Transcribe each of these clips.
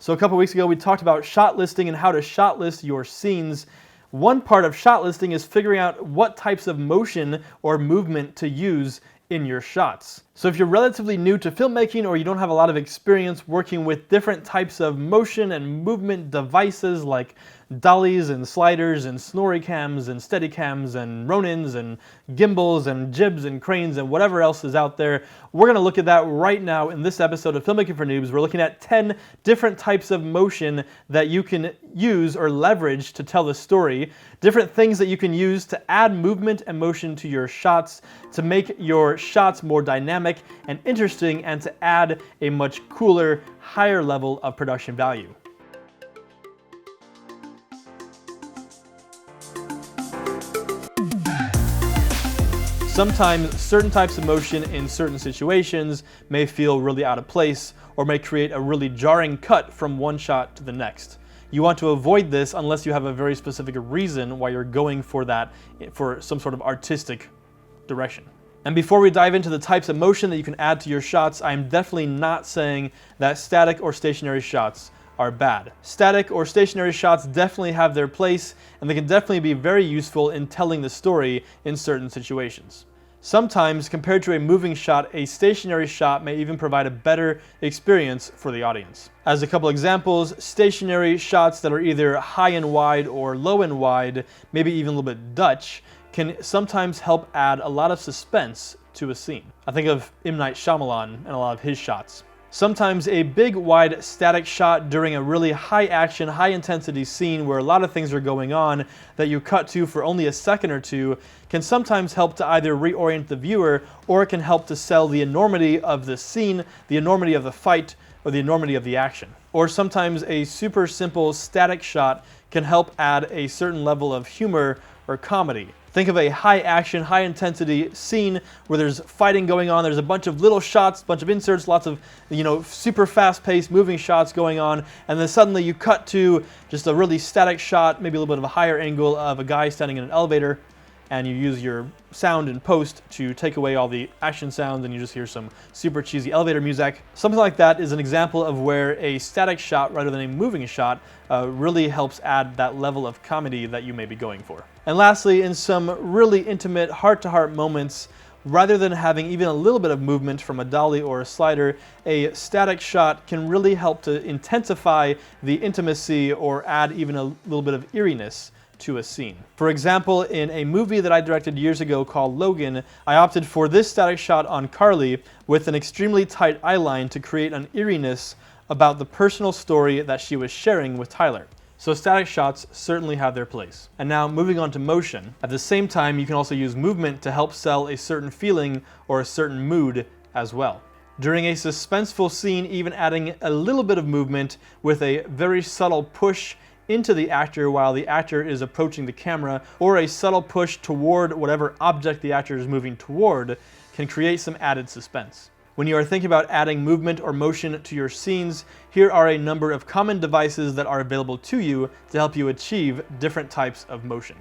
So a couple weeks ago we talked about shot listing and how to shot list your scenes. One part of shot listing is figuring out what types of motion or movement to use in your shots. So if you're relatively new to filmmaking or you don't have a lot of experience working with different types of motion and movement devices like dollies and sliders and Steadicams and Steadicams and Ronins and gimbals and jibs and cranes and whatever else is out there, we're going to look at that right now in this episode of Filmmaking for Noobs. We're looking at 10 different types of motion that you can use or leverage to tell the story, different things that you can use to add movement and motion to your shots to make your shots more dynamic and interesting and to add a much cooler, higher level of production value. Sometimes certain types of motion in certain situations may feel really out of place or may create a really jarring cut from one shot to the next. You want to avoid this unless you have a very specific reason why you're going for that, for some sort of artistic direction. And before we dive into the types of motion that you can add to your shots, I'm definitely not saying that static or stationary shots are bad. Static or stationary shots definitely have their place, and they can definitely be very useful in telling the story in certain situations. Sometimes, compared to a moving shot, a stationary shot may even provide a better experience for the audience. As a couple examples, stationary shots that are either high and wide or low and wide, maybe even a little bit Dutch, can sometimes help add a lot of suspense to a scene. I think of M. Night Shyamalan and a lot of his shots. Sometimes a big wide static shot during a really high action, high intensity scene where a lot of things are going on that you cut to for only a second or two can sometimes help to either reorient the viewer or it can help to sell the enormity of the scene, the enormity of the fight, or the enormity of the action. Or sometimes a super simple static shot can help add a certain level of humor or comedy. Think of a high action, high intensity scene where there's fighting going on, there's a bunch of little shots, a bunch of inserts, lots of, super fast paced moving shots going on, and then suddenly you cut to just a really static shot, maybe a little bit of a higher angle of a guy standing in an elevator, and you use your sound and post to take away all the action sounds and you just hear some super cheesy elevator music. Something like that is an example of where a static shot rather than a moving shot really helps add that level of comedy that you may be going for. And lastly, in some really intimate heart-to-heart moments, rather than having even a little bit of movement from a dolly or a slider, a static shot can really help to intensify the intimacy or add even a little bit of eeriness to a scene. For example, in a movie that I directed years ago called Logan, I opted for this static shot on Carly with an extremely tight eyeline to create an eeriness about the personal story that she was sharing with Tyler. So static shots certainly have their place. And now moving on to motion. At the same time, you can also use movement to help sell a certain feeling or a certain mood as well. During a suspenseful scene, even adding a little bit of movement with a very subtle push into the actor while the actor is approaching the camera, or a subtle push toward whatever object the actor is moving toward, can create some added suspense. When you are thinking about adding movement or motion to your scenes, here are a number of common devices that are available to you to help you achieve different types of motion.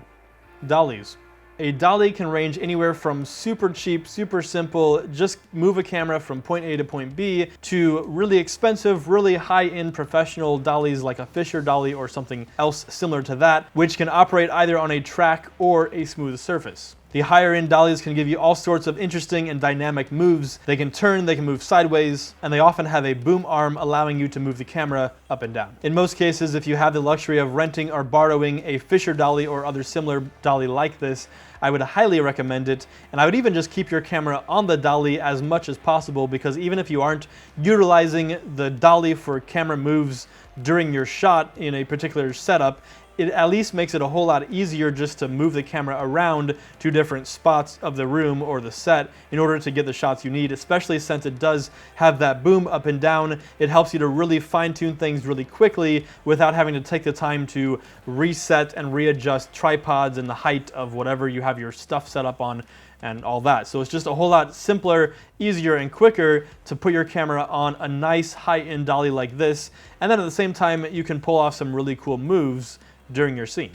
Dollies. A dolly can range anywhere from super cheap, super simple, just move a camera from point A to point B, to really expensive, really high-end professional dollies like a Fisher dolly or something else similar to that, which can operate either on a track or a smooth surface. The higher end dollies can give you all sorts of interesting and dynamic moves. They can turn, they can move sideways, and they often have a boom arm allowing you to move the camera up and down. In most cases, if you have the luxury of renting or borrowing a Fisher dolly or other similar dolly like this, I would highly recommend it, and I would even just keep your camera on the dolly as much as possible, because even if you aren't utilizing the dolly for camera moves during your shot in a particular setup, it at least makes it a whole lot easier just to move the camera around to different spots of the room or the set in order to get the shots you need, especially since it does have that boom up and down. It helps you to really fine-tune things really quickly without having to take the time to reset and readjust tripods and the height of whatever you have your stuff set up on and all that. So it's just a whole lot simpler, easier, and quicker to put your camera on a nice high-end dolly like this, and then at the same time you can pull off some really cool moves during your scene.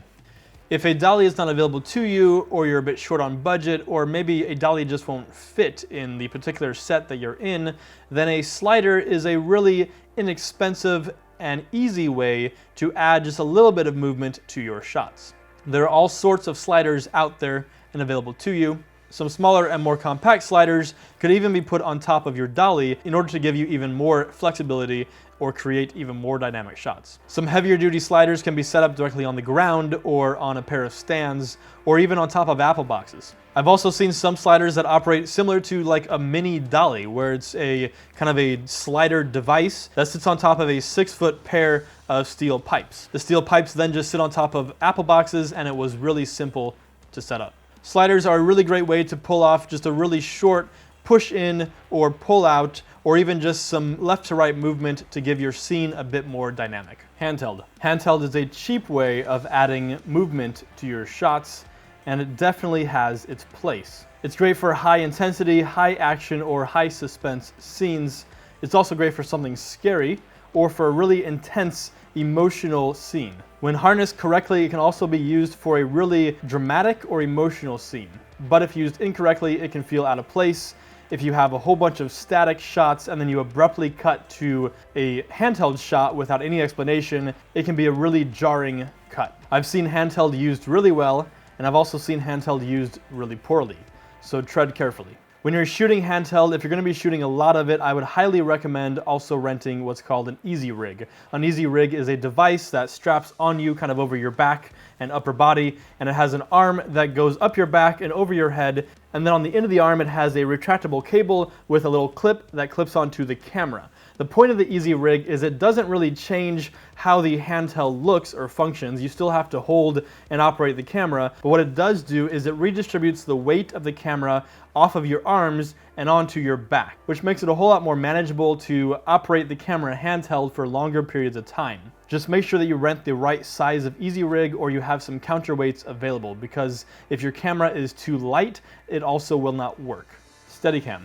If a dolly is not available to you, or you're a bit short on budget, or maybe a dolly just won't fit in the particular set that you're in, then a slider is a really inexpensive and easy way to add just a little bit of movement to your shots. There are all sorts of sliders out there and available to you. Some smaller and more compact sliders could even be put on top of your dolly in order to give you even more flexibility or create even more dynamic shots. Some heavier duty sliders can be set up directly on the ground or on a pair of stands or even on top of Apple boxes. I've also seen some sliders that operate similar to like a mini dolly, where it's a kind of a slider device that sits on top of a 6-foot pair of steel pipes. The steel pipes then just sit on top of Apple boxes, and it was really simple to set up. Sliders are a really great way to pull off just a really short push in or pull out, or even just some left to right movement to give your scene a bit more dynamic. Handheld. Handheld is a cheap way of adding movement to your shots, and it definitely has its place. It's great for high intensity, high action, or high suspense scenes. It's also great for something scary or for a really intense emotional scene. When harnessed correctly, it can also be used for a really dramatic or emotional scene. But if used incorrectly, it can feel out of place. If you have a whole bunch of static shots and then you abruptly cut to a handheld shot without any explanation, it can be a really jarring cut. I've seen handheld used really well, and I've also seen handheld used really poorly, so tread carefully. When you're shooting handheld, if you're going to be shooting a lot of it, I would highly recommend also renting what's called an easy rig. An easy rig is a device that straps on you kind of over your back and upper body, and it has an arm that goes up your back and over your head, and then on the end of the arm it has a retractable cable with a little clip that clips onto the camera. The point of the easy rig is it doesn't really change how the handheld looks or functions. You still have to hold and operate the camera, but what it does do is it redistributes the weight of the camera off of your arms and onto your back, which makes it a whole lot more manageable to operate the camera handheld for longer periods of time. Just make sure that you rent the right size of easy rig or you have some counterweights available, because if your camera is too light, it also will not work. Steadicam.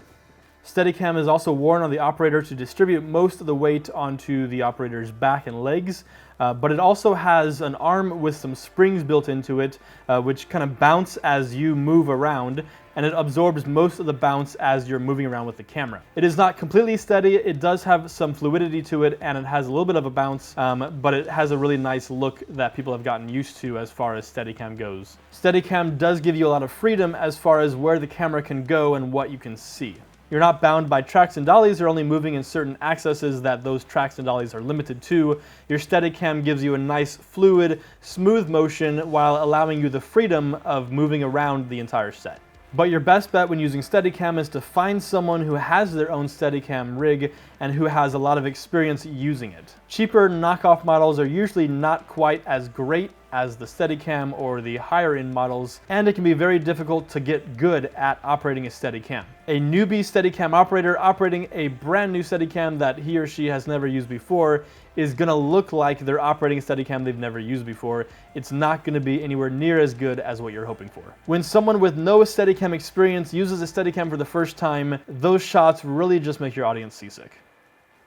Steadicam is also worn on the operator to distribute most of the weight onto the operator's back and legs, but it also has an arm with some springs built into it, which kind of bounce as you move around, and it absorbs most of the bounce as you're moving around with the camera. It is not completely steady, it does have some fluidity to it, and it has a little bit of a bounce, but it has a really nice look that people have gotten used to as far as Steadicam goes. Steadicam does give you a lot of freedom as far as where the camera can go and what you can see. You're not bound by tracks and dollies, you're only moving in certain accesses that those tracks and dollies are limited to. Your Steadicam gives you a nice, fluid, smooth motion while allowing you the freedom of moving around the entire set. But your best bet when using Steadicam is to find someone who has their own Steadicam rig and who has a lot of experience using it. Cheaper knockoff models are usually not quite as great as the Steadicam or the higher end models, and it can be very difficult to get good at operating a Steadicam. A newbie Steadicam operator operating a brand new Steadicam that he or she has never used before is gonna look like they're operating a Steadicam they've never used before. It's not gonna be anywhere near as good as what you're hoping for. When someone with no Steadicam experience uses a Steadicam for the first time, those shots really just make your audience seasick.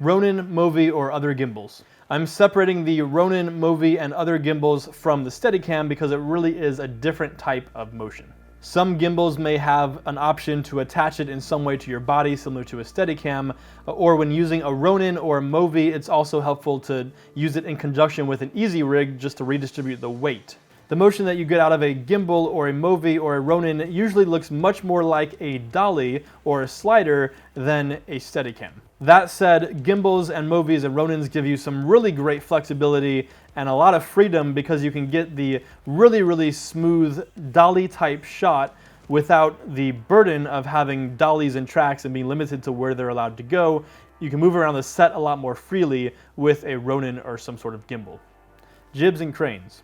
Ronin, Movi, or other gimbals. I'm separating the Ronin, Movi, and other gimbals from the Steadicam because it really is a different type of motion. Some gimbals may have an option to attach it in some way to your body, similar to a Steadicam, or when using a Ronin or a Movi, it's also helpful to use it in conjunction with an easy rig just to redistribute the weight. The motion that you get out of a gimbal or a Movi or a Ronin usually looks much more like a dolly or a slider than a Steadicam. That said, gimbals and Movis and Ronins give you some really great flexibility and a lot of freedom because you can get the really smooth dolly type shot without the burden of having dollies and tracks and being limited to where they're allowed to go. You can move around the set a lot more freely with a Ronin or some sort of gimbal. Jibs and cranes.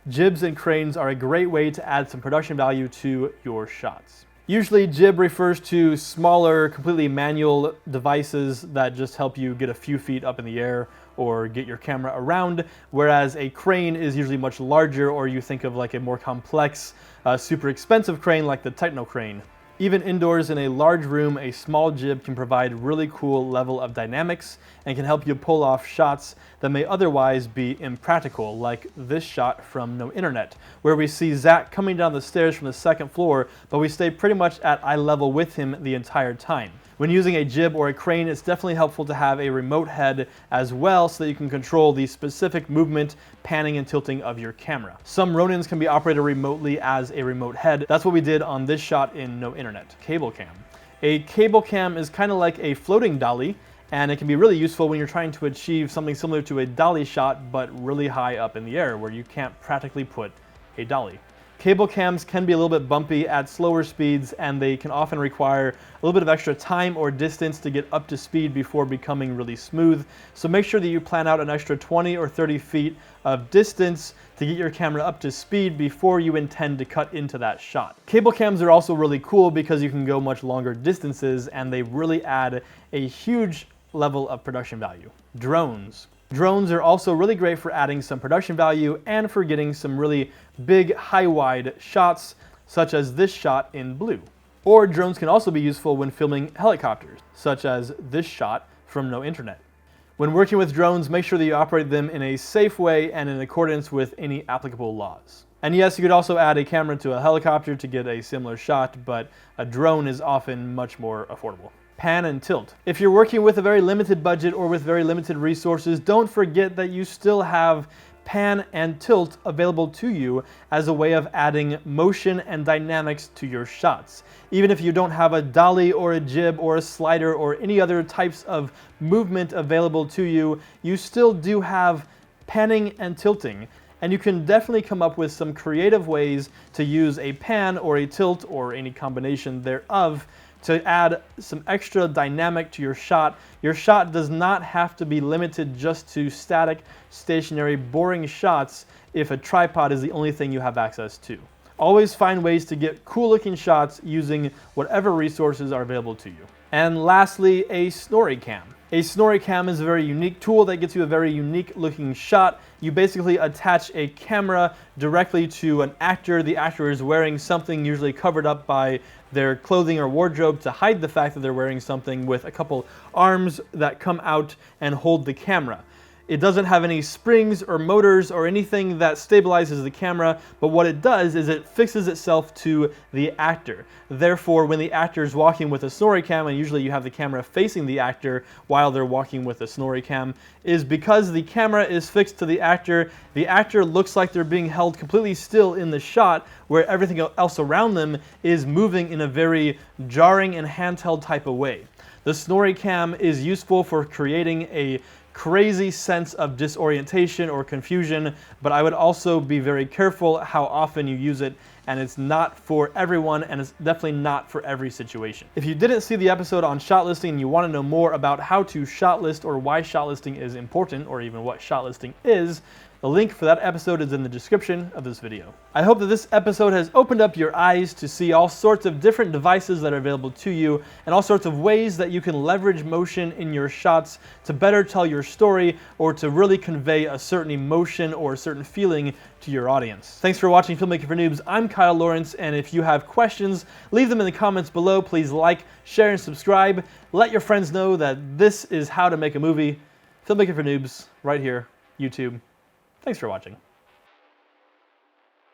Jibs and cranes are a great way to add some production value to your shots. Usually jib refers to smaller, completely manual devices that just help you get a few feet up in the air or get your camera around, whereas a crane is usually much larger, or you think of like a more complex, super expensive crane like the Techno crane. Even indoors in a large room, a small jib can provide really cool level of dynamics and can help you pull off shots that may otherwise be impractical, like this shot from No Internet, where we see Zach coming down the stairs from the second floor, but we stay pretty much at eye level with him the entire time. When using a jib or a crane, it's definitely helpful to have a remote head as well so that you can control the specific movement, panning, and tilting of your camera. Some Ronins can be operated remotely as a remote head. That's what we did on this shot in no internet. Cable cam. A cable cam is kind of like a floating dolly, and it can be really useful when you're trying to achieve something similar to a dolly shot, but really high up in the air where you can't practically put a dolly. Cable cams can be a little bit bumpy at slower speeds, and they can often require a little bit of extra time or distance to get up to speed before becoming really smooth. So make sure that you plan out an extra 20 or 30 feet of distance to get your camera up to speed before you intend to cut into that shot. Cable cams are also really cool because you can go much longer distances, and they really add a huge level of production value. Drones. Drones are also really great for adding some production value and for getting some really big, high-wide shots, such as this shot in blue. Or drones can also be useful when filming helicopters, such as this shot from no internet. When working with drones, make sure that you operate them in a safe way and in accordance with any applicable laws. And yes, you could also add a camera to a helicopter to get a similar shot, but a drone is often much more affordable. Pan and tilt. If you're working with a very limited budget or with very limited resources, don't forget that you still have pan and tilt available to you as a way of adding motion and dynamics to your shots. Even if you don't have a dolly or a jib or a slider or any other types of movement available to you, you still do have panning and tilting. And you can definitely come up with some creative ways to use a pan or a tilt or any combination thereof to add some extra dynamic to your shot. Your shot does not have to be limited just to static, stationary, boring shots if a tripod is the only thing you have access to. Always find ways to get cool looking shots using whatever resources are available to you. And lastly, a Steadicam. A Steadicam is a very unique tool that gets you a very unique looking shot. You basically attach a camera directly to an actor. The actor is wearing something usually covered up by their clothing or wardrobe to hide the fact that they're wearing something, with a couple arms that come out and hold the camera. It doesn't have any springs or motors or anything that stabilizes the camera, but what it does is it fixes itself to the actor. Therefore, when the actor is walking with a Steadicam, and usually you have the camera facing the actor while they're walking with a Steadicam, is because the camera is fixed to the actor looks like they're being held completely still in the shot, where everything else around them is moving in a very jarring and handheld type of way. The Steadicam is useful for creating a crazy sense of disorientation or confusion, but I would also be very careful how often you use it, and it's not for everyone, and it's definitely not for every situation. If you didn't see the episode on shot listing and you want to know more about how to shot list or why shot listing is important, or even what shot listing is, the link for that episode is in the description of this video. I hope that this episode has opened up your eyes to see all sorts of different devices that are available to you, and all sorts of ways that you can leverage motion in your shots to better tell your story or to really convey a certain emotion or a certain feeling to your audience. Thanks for watching Filmmaking for Noobs. I'm Kyle Lawrence, and if you have questions, leave them in the comments below. Please like, share, and subscribe. Let your friends know that this is how to make a movie. Filmmaking for Noobs, right here, YouTube. Thanks for watching.